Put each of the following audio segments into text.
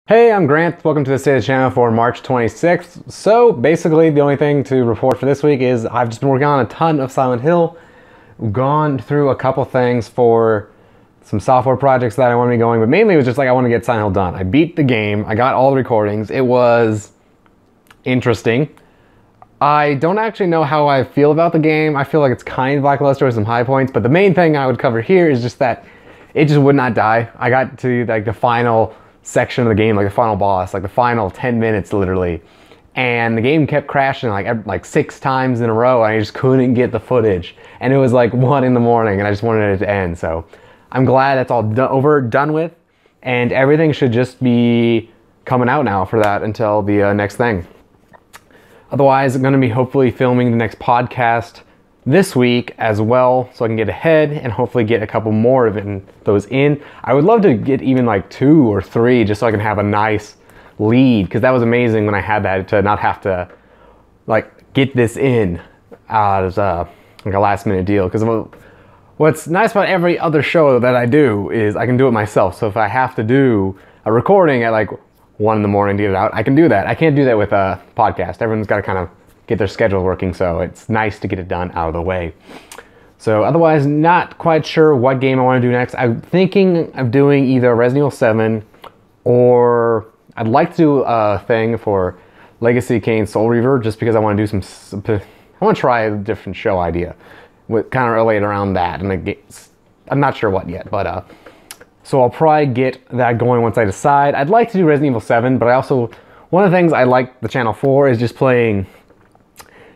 Hey, I'm Grant. Welcome to the State of the Channel for March 26th. So basically the only thing to report for this week is I've just been working on a ton of Silent Hill. Gone through a couple things for some software projects that I want to be going, but mainly it was just like I want to get Silent Hill done. I beat the game. I got all the recordings. It was interesting. I don't actually know how I feel about the game. I feel like it's kind of lackluster with some high points, but the main thing I would cover here is just that it just would not die. I got to like the final section of the game, like the final boss, like the final 10 minutes literally, and the game kept crashing like 6 times in a row, and I just couldn't get the footage, and it was like 1 in the morning, and I just wanted it to end. So I'm glad that's all done with, and everything should just be coming out now for that until the next thing. Otherwise, I'm going to be hopefully filming the next podcast this week as well, so I can get ahead and hopefully get a couple more of those in. I would love to get even like 2 or 3 just so I can have a nice lead, because that was amazing when I had that, to not have to like get this in as like a last minute deal. Because what's nice about every other show that I do is I can do it myself. So if I have to do a recording at like 1 in the morning to get it out, I can do that. I can't do that with a podcast. Everyone's got to kind of get their schedule working, so it's nice to get it done out of the way. So otherwise, not quite sure what game I want to do next. I'm thinking of doing either Resident Evil 7, or I'd like to do a thing for Legacy of Kain Soul Reaver, just because I want to do I want to try a different show idea with kind of related around that, and I'm not sure what yet, but so I'll probably get that going once I decide. I'd like to do Resident Evil 7, but I also, one of the things I like the channel for is just playing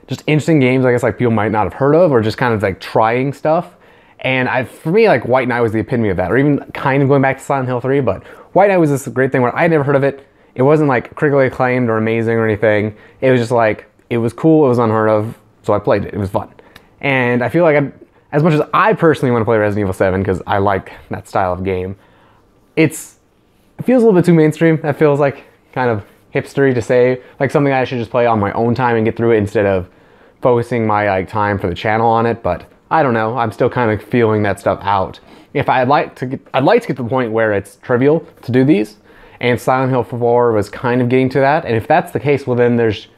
just interesting games, I guess, like people might not have heard of, or just kind of like trying stuff. And for me, like White Knight was the epitome of that, or even kind of going back to Silent Hill 3, but White Knight was this great thing where I had never heard of it. It wasn't like critically acclaimed or amazing or anything. It was just like, it was cool, it was unheard of, so I played it. It was fun. And I feel like as much as I personally want to play Resident Evil 7, because I like that style of game, it feels a little bit too mainstream. That feels like kind of hipstery to say, like something I should just play on my own time and get through it instead of focusing my time for the channel on it. But I don't know, I'm still kind of feeling that stuff out. I'd like to get to the point where it's trivial to do these, and Silent Hill 4 was kind of getting to that. And if that's the case, well then there's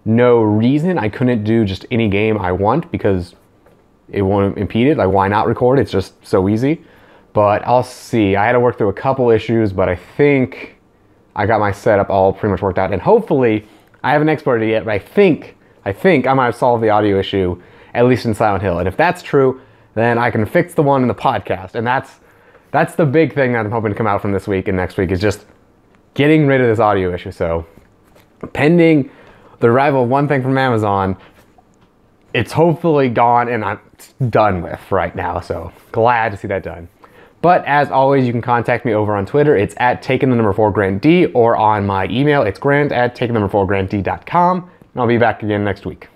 no reason I couldn't do just any game I want, because it won't impede it. Like, why not record? It's just so easy. But I'll see. I had to work through a couple issues, but I think I got my setup all pretty much worked out, and hopefully I haven't exported it yet, but I think I might have solved the audio issue, at least in Silent Hill. And if that's true, then I can fix the one in the podcast. And that's the big thing that I'm hoping to come out from this week and next week, is just getting rid of this audio issue. So pending the arrival of one thing from Amazon, it's hopefully gone and I'm done with right now. So glad to see that done. But as always, you can contact me over on Twitter. It's at taking4grantd, or on my email, it's grant@taking4grantd.com. And I'll be back again next week.